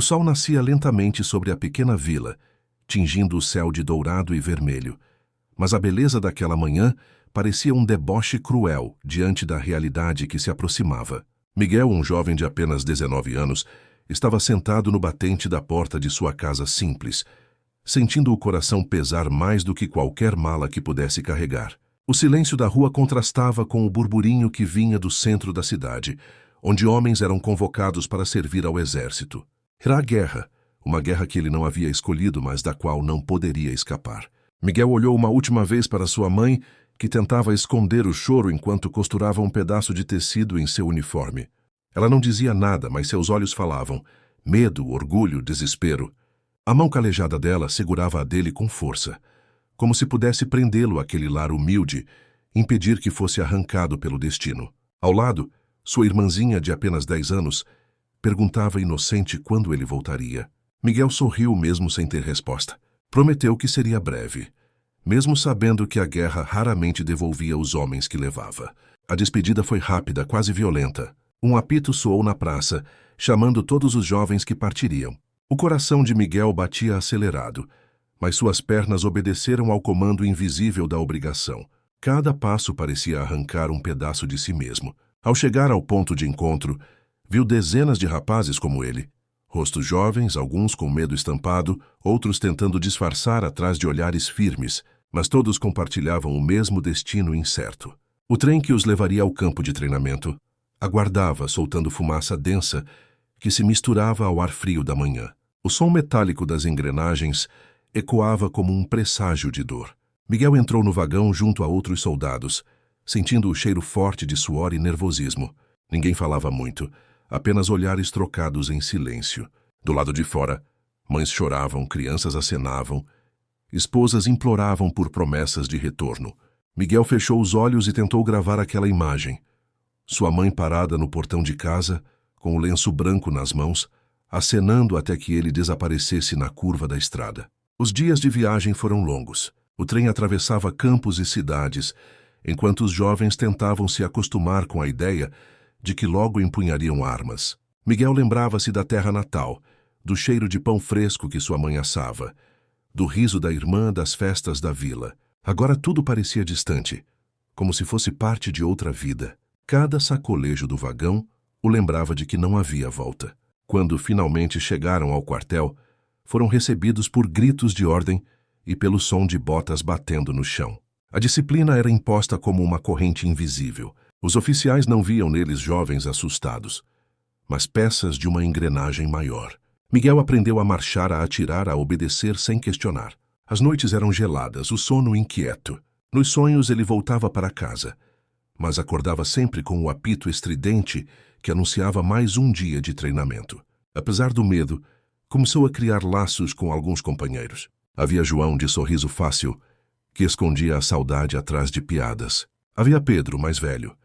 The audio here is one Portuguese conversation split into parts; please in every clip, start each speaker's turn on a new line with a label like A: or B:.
A: O sol nascia lentamente sobre a pequena vila, tingindo o céu de dourado e vermelho. Mas a beleza daquela manhã parecia um deboche cruel diante da realidade que se aproximava. Miguel, um jovem de apenas 19 anos, estava sentado no batente da porta de sua casa simples, sentindo o coração pesar mais do que qualquer mala que pudesse carregar. O silêncio da rua contrastava com o burburinho que vinha do centro da cidade, onde homens eram convocados para servir ao exército. Era a guerra, uma guerra que ele não havia escolhido, mas da qual não poderia escapar. Miguel olhou uma última vez para sua mãe, que tentava esconder o choro enquanto costurava um pedaço de tecido em seu uniforme. Ela não dizia nada, mas seus olhos falavam. Medo, orgulho, desespero. A mão calejada dela segurava a dele com força, como se pudesse prendê-lo àquele lar humilde, impedir que fosse arrancado pelo destino. Ao lado, sua irmãzinha de apenas 10 anos perguntava inocente quando ele voltaria. Miguel sorriu mesmo sem ter resposta. Prometeu que seria breve, mesmo sabendo que a guerra raramente devolvia os homens que levava. A despedida foi rápida, quase violenta. Um apito soou na praça, chamando todos os jovens que partiriam. O coração de Miguel batia acelerado, mas suas pernas obedeceram ao comando invisível da obrigação. Cada passo parecia arrancar um pedaço de si mesmo. Ao chegar ao ponto de encontro, viu dezenas de rapazes como ele. Rostos jovens, alguns com medo estampado, outros tentando disfarçar atrás de olhares firmes, mas todos compartilhavam o mesmo destino incerto. O trem que os levaria ao campo de treinamento aguardava, soltando fumaça densa que se misturava ao ar frio da manhã. O som metálico das engrenagens ecoava como um presságio de dor. Miguel entrou no vagão junto a outros soldados, sentindo o cheiro forte de suor e nervosismo. Ninguém falava muito, apenas olhares trocados em silêncio. Do lado de fora, mães choravam, crianças acenavam, esposas imploravam por promessas de retorno. Miguel fechou os olhos e tentou gravar aquela imagem. Sua mãe parada no portão de casa, com o lenço branco nas mãos, acenando até que ele desaparecesse na curva da estrada. Os dias de viagem foram longos. O trem atravessava campos e cidades, enquanto os jovens tentavam se acostumar com a ideia de que logo empunhariam armas. Miguel lembrava-se da terra natal, do cheiro de pão fresco que sua mãe assava, do riso da irmã das festas da vila. Agora tudo parecia distante, como se fosse parte de outra vida. Cada sacolejo do vagão o lembrava de que não havia volta. Quando finalmente chegaram ao quartel, foram recebidos por gritos de ordem e pelo som de botas batendo no chão. A disciplina era imposta como uma corrente invisível. Os oficiais não viam neles jovens assustados, mas peças de uma engrenagem maior. Miguel aprendeu a marchar, a atirar, a obedecer sem questionar. As noites eram geladas, o sono inquieto. Nos sonhos ele voltava para casa, mas acordava sempre com o apito estridente que anunciava mais um dia de treinamento. Apesar do medo, começou a criar laços com alguns companheiros. Havia João, de sorriso fácil, que escondia a saudade atrás de piadas. Havia Pedro, mais velho,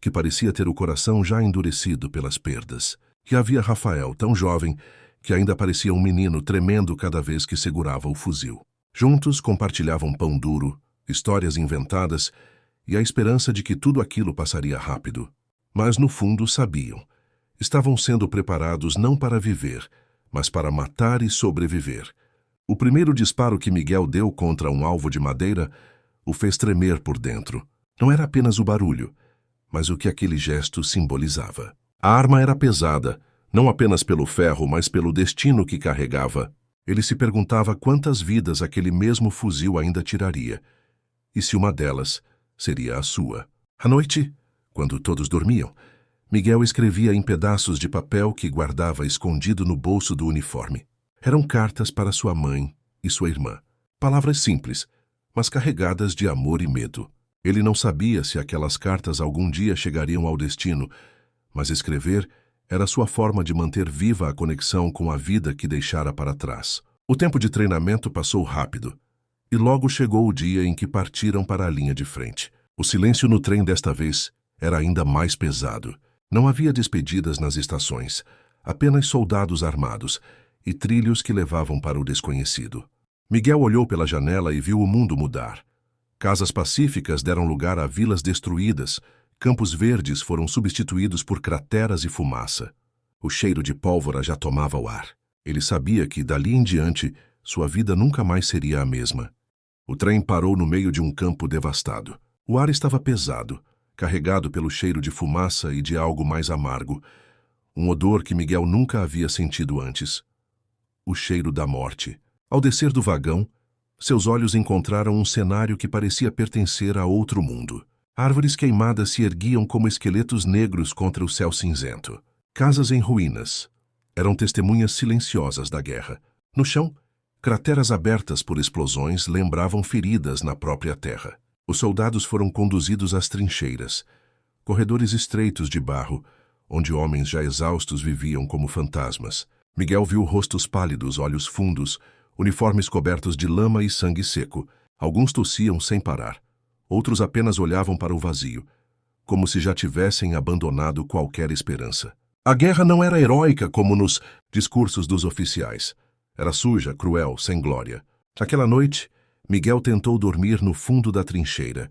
A: que parecia ter o coração já endurecido pelas perdas. E havia Rafael, tão jovem, que ainda parecia um menino tremendo cada vez que segurava o fuzil. Juntos compartilhavam pão duro, histórias inventadas e a esperança de que tudo aquilo passaria rápido. Mas no fundo sabiam. Estavam sendo preparados não para viver, mas para matar e sobreviver. O primeiro disparo que Miguel deu contra um alvo de madeira o fez tremer por dentro. Não era apenas o barulho, mas o que aquele gesto simbolizava. A arma era pesada, não apenas pelo ferro, mas pelo destino que carregava. Ele se perguntava quantas vidas aquele mesmo fuzil ainda tiraria, e se uma delas seria a sua. À noite, quando todos dormiam, Miguel escrevia em pedaços de papel que guardava escondido no bolso do uniforme. Eram cartas para sua mãe e sua irmã. Palavras simples, mas carregadas de amor e medo. Ele não sabia se aquelas cartas algum dia chegariam ao destino, mas escrever era sua forma de manter viva a conexão com a vida que deixara para trás. O tempo de treinamento passou rápido, e logo chegou o dia em que partiram para a linha de frente. O silêncio no trem desta vez era ainda mais pesado. Não havia despedidas nas estações, apenas soldados armados e trilhos que levavam para o desconhecido. Miguel olhou pela janela e viu o mundo mudar. Casas pacíficas deram lugar a vilas destruídas, campos verdes foram substituídos por crateras e fumaça. O cheiro de pólvora já tomava o ar. Ele sabia que, dali em diante, sua vida nunca mais seria a mesma. O trem parou no meio de um campo devastado. O ar estava pesado, carregado pelo cheiro de fumaça e de algo mais amargo, um odor que Miguel nunca havia sentido antes. O cheiro da morte. Ao descer do vagão, seus olhos encontraram um cenário que parecia pertencer a outro mundo. Árvores queimadas se erguiam como esqueletos negros contra o céu cinzento. Casas em ruínas. Eram testemunhas silenciosas da guerra. No chão, crateras abertas por explosões lembravam feridas na própria terra. Os soldados foram conduzidos às trincheiras, corredores estreitos de barro, onde homens já exaustos viviam como fantasmas. Miguel viu rostos pálidos, olhos fundos, uniformes cobertos de lama e sangue seco. Alguns tossiam sem parar. Outros apenas olhavam para o vazio, como se já tivessem abandonado qualquer esperança. A guerra não era heróica como nos discursos dos oficiais. Era suja, cruel, sem glória. Naquela noite, Miguel tentou dormir no fundo da trincheira,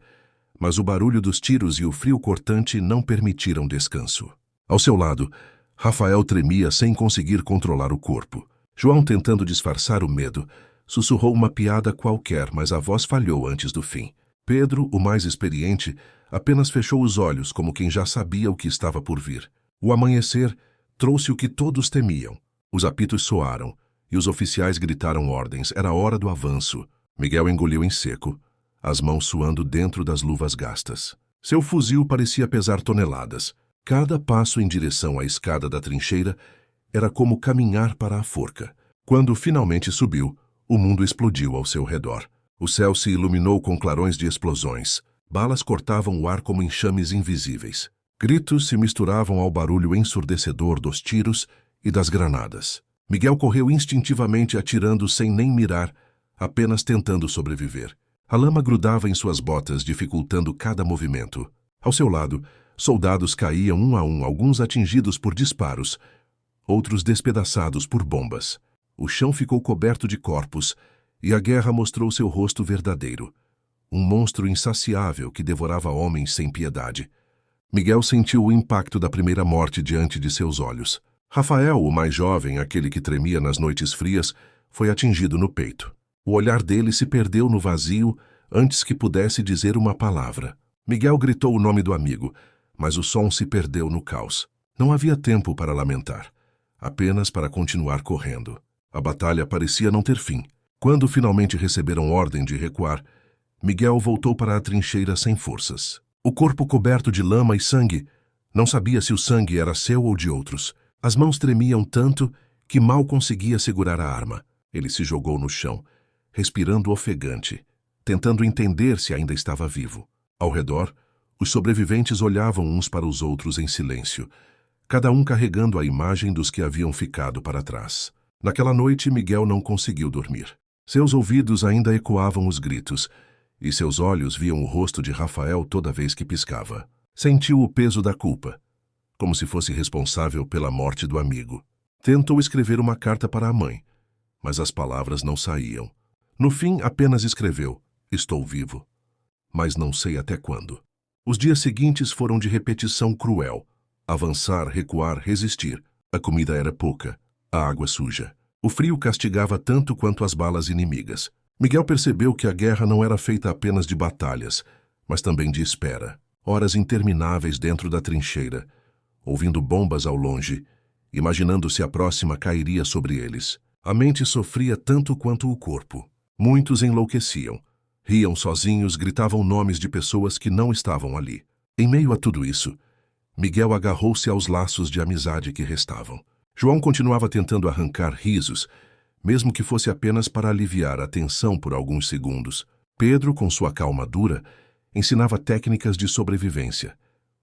A: mas o barulho dos tiros e o frio cortante não permitiram descanso. Ao seu lado, Rafael tremia sem conseguir controlar o corpo. João, tentando disfarçar o medo, sussurrou uma piada qualquer, mas a voz falhou antes do fim. Pedro, o mais experiente, apenas fechou os olhos como quem já sabia o que estava por vir. O amanhecer trouxe o que todos temiam. Os apitos soaram, e os oficiais gritaram ordens. Era hora do avanço. Miguel engoliu em seco, as mãos suando dentro das luvas gastas. Seu fuzil parecia pesar toneladas. Cada passo em direção à escada da trincheira era como caminhar para a forca. Quando finalmente subiu, o mundo explodiu ao seu redor. O céu se iluminou com clarões de explosões. Balas cortavam o ar como enxames invisíveis. Gritos se misturavam ao barulho ensurdecedor dos tiros e das granadas. Miguel correu instintivamente atirando sem nem mirar, apenas tentando sobreviver. A lama grudava em suas botas, dificultando cada movimento. Ao seu lado, soldados caíam um a um, alguns atingidos por disparos, outros despedaçados por bombas. O chão ficou coberto de corpos, e a guerra mostrou seu rosto verdadeiro. Um monstro insaciável que devorava homens sem piedade. Miguel sentiu o impacto da primeira morte diante de seus olhos. Rafael, o mais jovem, aquele que tremia nas noites frias, foi atingido no peito. O olhar dele se perdeu no vazio antes que pudesse dizer uma palavra. Miguel gritou o nome do amigo, mas o som se perdeu no caos. Não havia tempo para lamentar, apenas para continuar correndo. A batalha parecia não ter fim. Quando finalmente receberam ordem de recuar, Miguel voltou para a trincheira sem forças. O corpo coberto de lama e sangue. Não sabia se o sangue era seu ou de outros. As mãos tremiam tanto que mal conseguia segurar a arma. Ele se jogou no chão, respirando ofegante, tentando entender se ainda estava vivo. Ao redor, os sobreviventes olhavam uns para os outros em silêncio, cada um carregando a imagem dos que haviam ficado para trás. Naquela noite, Miguel não conseguiu dormir. Seus ouvidos ainda ecoavam os gritos, e seus olhos viam o rosto de Rafael toda vez que piscava. Sentiu o peso da culpa, como se fosse responsável pela morte do amigo. Tentou escrever uma carta para a mãe, mas as palavras não saíam. No fim, apenas escreveu: "Estou vivo, mas não sei até quando." Os dias seguintes foram de repetição cruel. Avançar, recuar, resistir. A comida era pouca, a água suja. O frio castigava tanto quanto as balas inimigas. Miguel percebeu que a guerra não era feita apenas de batalhas, mas também de espera. Horas intermináveis dentro da trincheira, ouvindo bombas ao longe, imaginando se a próxima cairia sobre eles. A mente sofria tanto quanto o corpo. Muitos enlouqueciam. Riam sozinhos, gritavam nomes de pessoas que não estavam ali. Em meio a tudo isso, Miguel agarrou-se aos laços de amizade que restavam. João continuava tentando arrancar risos, mesmo que fosse apenas para aliviar a tensão por alguns segundos. Pedro, com sua calma dura, ensinava técnicas de sobrevivência.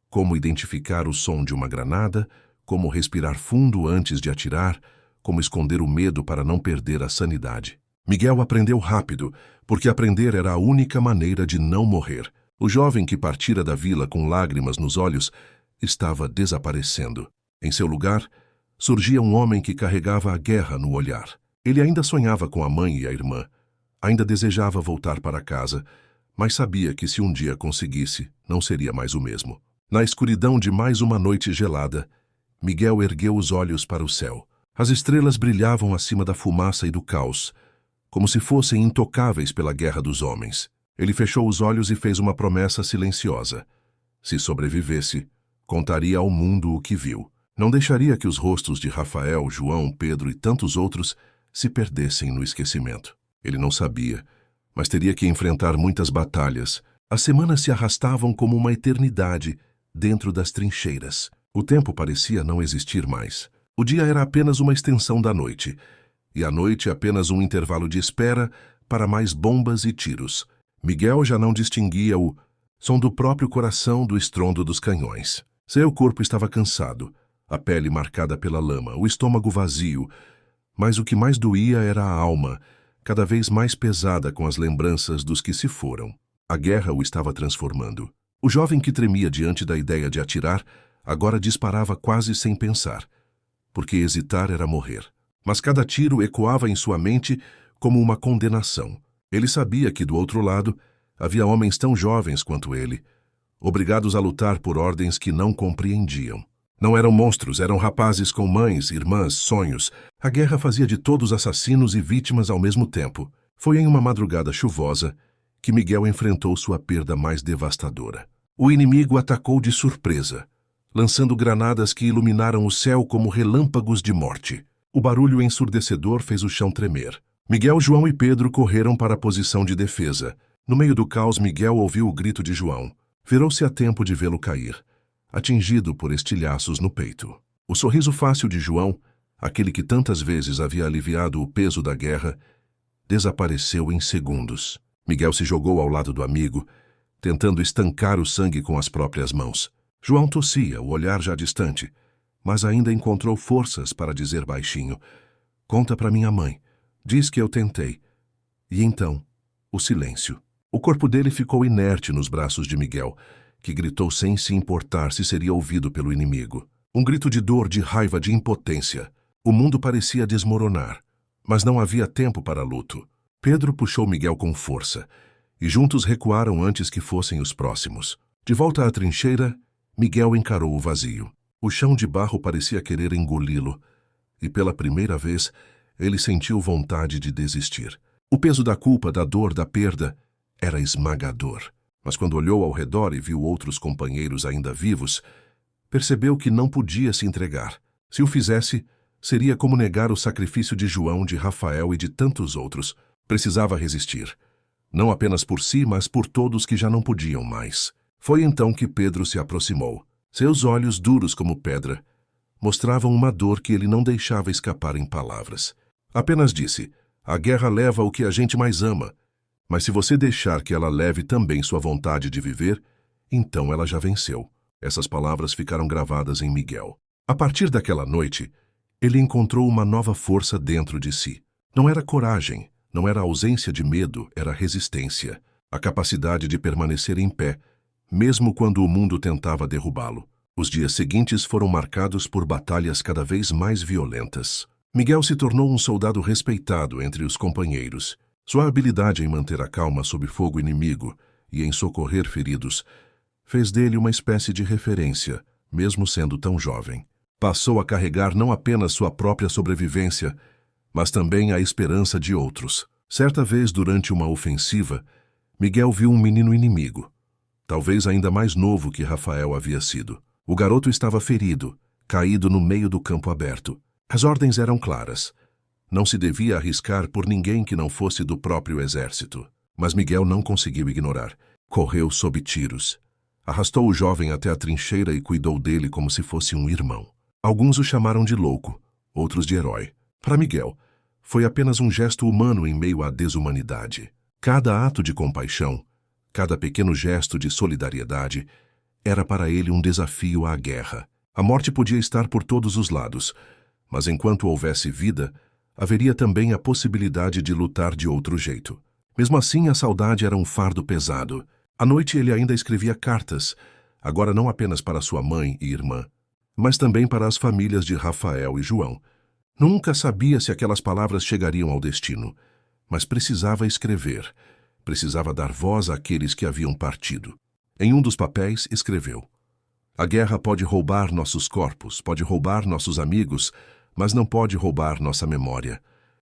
A: Como identificar o som de uma granada, como respirar fundo antes de atirar, como esconder o medo para não perder a sanidade. Miguel aprendeu rápido, porque aprender era a única maneira de não morrer. O jovem que partira da vila com lágrimas nos olhos estava desaparecendo. Em seu lugar, surgia um homem que carregava a guerra no olhar. Ele ainda sonhava com a mãe e a irmã. Ainda desejava voltar para casa, mas sabia que se um dia conseguisse, não seria mais o mesmo. Na escuridão de mais uma noite gelada, Miguel ergueu os olhos para o céu. As estrelas brilhavam acima da fumaça e do caos, como se fossem intocáveis pela guerra dos homens. Ele fechou os olhos e fez uma promessa silenciosa. Se sobrevivesse, contaria ao mundo o que viu. Não deixaria que os rostos de Rafael, João, Pedro e tantos outros se perdessem no esquecimento. Ele não sabia, mas teria que enfrentar muitas batalhas. As semanas se arrastavam como uma eternidade dentro das trincheiras. O tempo parecia não existir mais. O dia era apenas uma extensão da noite, e a noite apenas um intervalo de espera para mais bombas e tiros. Miguel já não distinguia o som do próprio coração do estrondo dos canhões. Seu corpo estava cansado, a pele marcada pela lama, o estômago vazio, mas o que mais doía era a alma, cada vez mais pesada com as lembranças dos que se foram. A guerra o estava transformando. O jovem que tremia diante da ideia de atirar, agora disparava quase sem pensar, porque hesitar era morrer. Mas cada tiro ecoava em sua mente como uma condenação. Ele sabia que, do outro lado, havia homens tão jovens quanto ele, obrigados a lutar por ordens que não compreendiam. Não eram monstros, eram rapazes com mães, irmãs, sonhos. A guerra fazia de todos assassinos e vítimas ao mesmo tempo. Foi em uma madrugada chuvosa que Miguel enfrentou sua perda mais devastadora. O inimigo atacou de surpresa, lançando granadas que iluminaram o céu como relâmpagos de morte. O barulho ensurdecedor fez o chão tremer. Miguel, João e Pedro correram para a posição de defesa. No meio do caos, Miguel ouviu o grito de João. Virou-se a tempo de vê-lo cair, atingido por estilhaços no peito. O sorriso fácil de João, aquele que tantas vezes havia aliviado o peso da guerra, desapareceu em segundos. Miguel se jogou ao lado do amigo, tentando estancar o sangue com as próprias mãos. João tossia, o olhar já distante, mas ainda encontrou forças para dizer baixinho: "Conta para minha mãe. Diz que eu tentei." E então, o silêncio. O corpo dele ficou inerte nos braços de Miguel, que gritou sem se importar se seria ouvido pelo inimigo. Um grito de dor, de raiva, de impotência. O mundo parecia desmoronar, mas não havia tempo para luto. Pedro puxou Miguel com força, e juntos recuaram antes que fossem os próximos. De volta à trincheira, Miguel encarou o vazio. O chão de barro parecia querer engoli-lo, e pela primeira vez, ele sentiu vontade de desistir. O peso da culpa, da dor, da perda, era esmagador. Mas quando olhou ao redor e viu outros companheiros ainda vivos, percebeu que não podia se entregar. Se o fizesse, seria como negar o sacrifício de João, de Rafael e de tantos outros. Precisava resistir. Não apenas por si, mas por todos que já não podiam mais. Foi então que Pedro se aproximou. Seus olhos, duros como pedra, mostravam uma dor que ele não deixava escapar em palavras. Apenas disse: "A guerra leva o que a gente mais ama. Mas se você deixar que ela leve também sua vontade de viver, então ela já venceu." Essas palavras ficaram gravadas em Miguel. A partir daquela noite, ele encontrou uma nova força dentro de si. Não era coragem, não era ausência de medo, era resistência. A capacidade de permanecer em pé, mesmo quando o mundo tentava derrubá-lo. Os dias seguintes foram marcados por batalhas cada vez mais violentas. Miguel se tornou um soldado respeitado entre os companheiros. Sua habilidade em manter a calma sob fogo inimigo e em socorrer feridos fez dele uma espécie de referência, mesmo sendo tão jovem. Passou a carregar não apenas sua própria sobrevivência, mas também a esperança de outros. Certa vez, durante uma ofensiva, Miguel viu um menino inimigo, talvez ainda mais novo que Rafael havia sido. O garoto estava ferido, caído no meio do campo aberto. As ordens eram claras. Não se devia arriscar por ninguém que não fosse do próprio exército. Mas Miguel não conseguiu ignorar. Correu sob tiros. Arrastou o jovem até a trincheira e cuidou dele como se fosse um irmão. Alguns o chamaram de louco, outros de herói. Para Miguel, foi apenas um gesto humano em meio à desumanidade. Cada ato de compaixão, cada pequeno gesto de solidariedade, era para ele um desafio à guerra. A morte podia estar por todos os lados, mas enquanto houvesse vida, haveria também a possibilidade de lutar de outro jeito. Mesmo assim, a saudade era um fardo pesado. À noite ele ainda escrevia cartas, agora não apenas para sua mãe e irmã, mas também para as famílias de Rafael e João. Nunca sabia se aquelas palavras chegariam ao destino, mas precisava escrever, precisava dar voz àqueles que haviam partido. Em um dos papéis, escreveu: "A guerra pode roubar nossos corpos, pode roubar nossos amigos, mas não pode roubar nossa memória.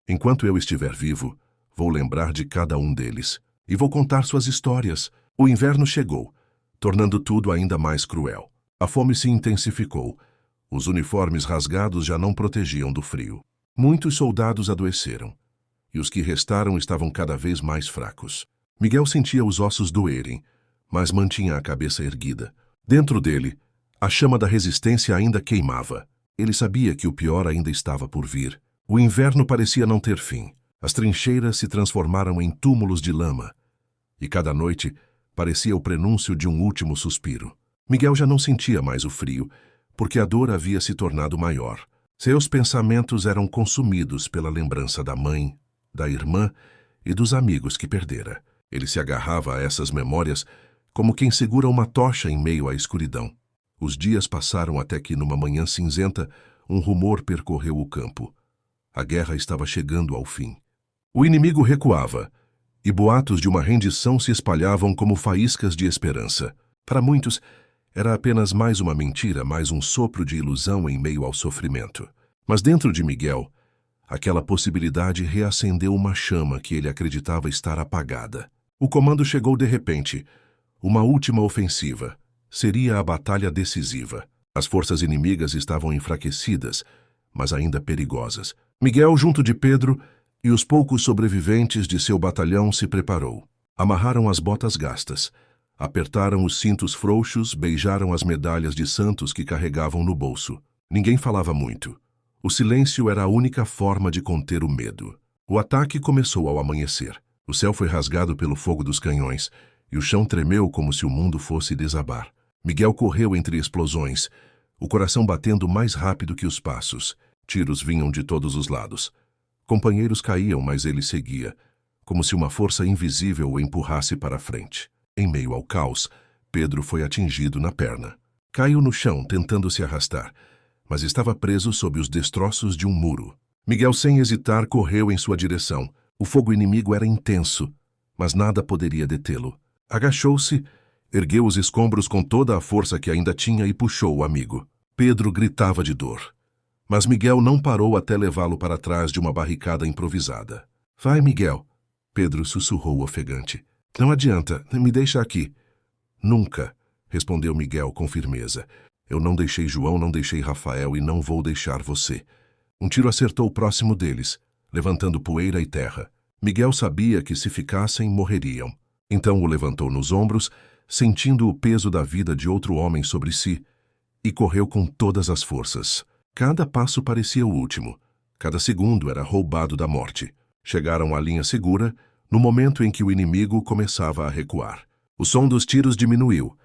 A: Enquanto eu estiver vivo, vou lembrar de cada um deles. E vou contar suas histórias. O inverno chegou, tornando tudo ainda mais cruel. A fome se intensificou. Os uniformes rasgados já não protegiam do frio. Muitos soldados adoeceram, e os que restaram estavam cada vez mais fracos. Miguel sentia os ossos doerem, mas mantinha a cabeça erguida. Dentro dele, a chama da resistência ainda queimava. Ele sabia que o pior ainda estava por vir. O inverno parecia não ter fim. As trincheiras se transformaram em túmulos de lama, e cada noite parecia o prenúncio de um último suspiro. Miguel já não sentia mais o frio, porque a dor havia se tornado maior. Seus pensamentos eram consumidos pela lembrança da mãe, da irmã e dos amigos que perdera. Ele se agarrava a essas memórias como quem segura uma tocha em meio à escuridão. Os dias passaram até que, numa manhã cinzenta, um rumor percorreu o campo. A guerra estava chegando ao fim. O inimigo recuava, e boatos de uma rendição se espalhavam como faíscas de esperança. Para muitos, era apenas mais uma mentira, mais um sopro de ilusão em meio ao sofrimento. Mas dentro de Miguel, aquela possibilidade reacendeu uma chama que ele acreditava estar apagada. O comando chegou de repente. Uma última ofensiva. Seria a batalha decisiva. As forças inimigas estavam enfraquecidas, mas ainda perigosas. Miguel, junto de Pedro e os poucos sobreviventes de seu batalhão, se preparou. Amarraram as botas gastas, apertaram os cintos frouxos, beijaram as medalhas de santos que carregavam no bolso. Ninguém falava muito. O silêncio era a única forma de conter o medo. O ataque começou ao amanhecer. O céu foi rasgado pelo fogo dos canhões, e o chão tremeu como se o mundo fosse desabar. Miguel correu entre explosões, o coração batendo mais rápido que os passos. Tiros vinham de todos os lados. Companheiros caíam, mas ele seguia, como se uma força invisível o empurrasse para a frente. Em meio ao caos, Pedro foi atingido na perna. Caiu no chão, tentando se arrastar, mas estava preso sob os destroços de um muro. Miguel, sem hesitar, correu em sua direção. O fogo inimigo era intenso, mas nada poderia detê-lo. Agachou-se, ergueu os escombros com toda a força que ainda tinha e puxou o amigo. Pedro gritava de dor, mas Miguel não parou até levá-lo para trás de uma barricada improvisada. Vai, Miguel, Pedro sussurrou ofegante. Não adianta, me deixa aqui. Nunca, respondeu Miguel com firmeza. Eu não deixei João, não deixei Rafael e não vou deixar você. Um tiro acertou próximo deles, levantando poeira e terra. Miguel sabia que se ficassem, morreriam. Então o levantou nos ombros, sentindo o peso da vida de outro homem sobre si, e correu com todas as forças. Cada passo parecia o último. Cada segundo era roubado da morte. Chegaram à linha segura, no momento em que o inimigo começava a recuar. O som dos tiros diminuiu,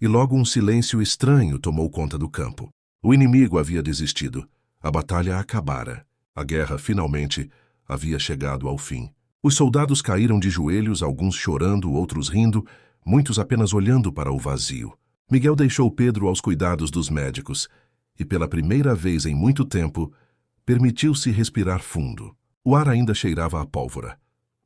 A: e logo um silêncio estranho tomou conta do campo. O inimigo havia desistido. A batalha acabara. A guerra, finalmente, havia chegado ao fim. Os soldados caíram de joelhos, alguns chorando, outros rindo, muitos apenas olhando para o vazio. Miguel deixou Pedro aos cuidados dos médicos e, pela primeira vez em muito tempo, permitiu-se respirar fundo. O ar ainda cheirava a pólvora,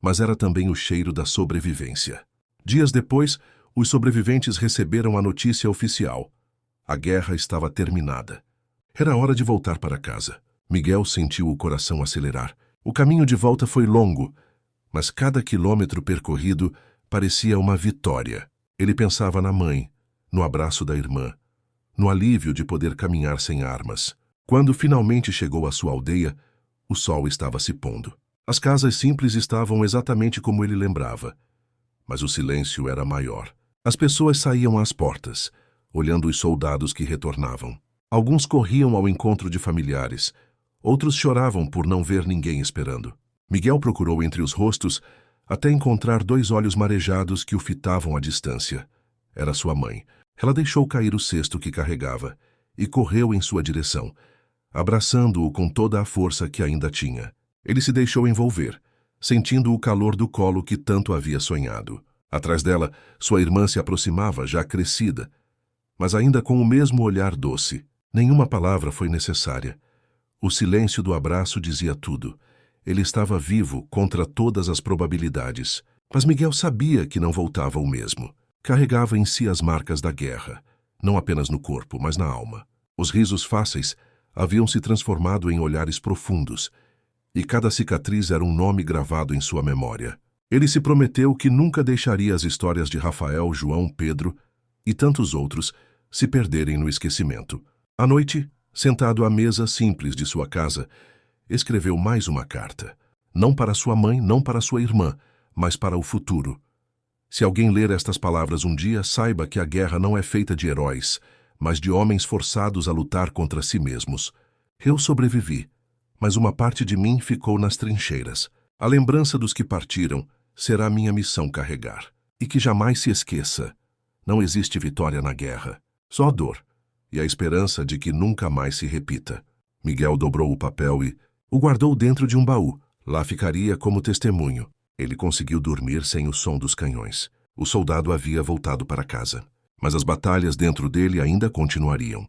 A: mas era também o cheiro da sobrevivência. Dias depois, os sobreviventes receberam a notícia oficial. A guerra estava terminada. Era hora de voltar para casa. Miguel sentiu o coração acelerar. O caminho de volta foi longo, mas cada quilômetro percorrido parecia uma vitória. Ele pensava na mãe, no abraço da irmã, no alívio de poder caminhar sem armas. Quando finalmente chegou à sua aldeia, o sol estava se pondo. As casas simples estavam exatamente como ele lembrava, mas o silêncio era maior. As pessoas saíam às portas, olhando os soldados que retornavam. Alguns corriam ao encontro de familiares, outros choravam por não ver ninguém esperando. Miguel procurou entre os rostos até encontrar 2 olhos marejados que o fitavam à distância. Era sua mãe. Ela deixou cair o cesto que carregava e correu em sua direção, abraçando-o com toda a força que ainda tinha. Ele se deixou envolver, sentindo o calor do colo que tanto havia sonhado. Atrás dela, sua irmã se aproximava, já crescida, mas ainda com o mesmo olhar doce. Nenhuma palavra foi necessária. O silêncio do abraço dizia tudo. Ele estava vivo contra todas as probabilidades. Mas Miguel sabia que não voltava o mesmo. Carregava em si as marcas da guerra, não apenas no corpo, mas na alma. Os risos fáceis, haviam se transformado em olhares profundos, e cada cicatriz era um nome gravado em sua memória. Ele se prometeu que nunca deixaria as histórias de Rafael, João, Pedro e tantos outros se perderem no esquecimento. À noite, sentado à mesa simples de sua casa, escreveu mais uma carta. Não para sua mãe, não para sua irmã, mas para o futuro. Se alguém ler estas palavras um dia, saiba que a guerra não é feita de heróis, mas de homens forçados a lutar contra si mesmos. Eu sobrevivi, mas uma parte de mim ficou nas trincheiras. A lembrança dos que partiram será minha missão carregar. E que jamais se esqueça, não existe vitória na guerra, só dor, e a esperança de que nunca mais se repita. Miguel dobrou o papel e o guardou dentro de um baú. Lá ficaria como testemunho. Ele conseguiu dormir sem o som dos canhões. O soldado havia voltado para casa. Mas as batalhas dentro dele ainda continuariam.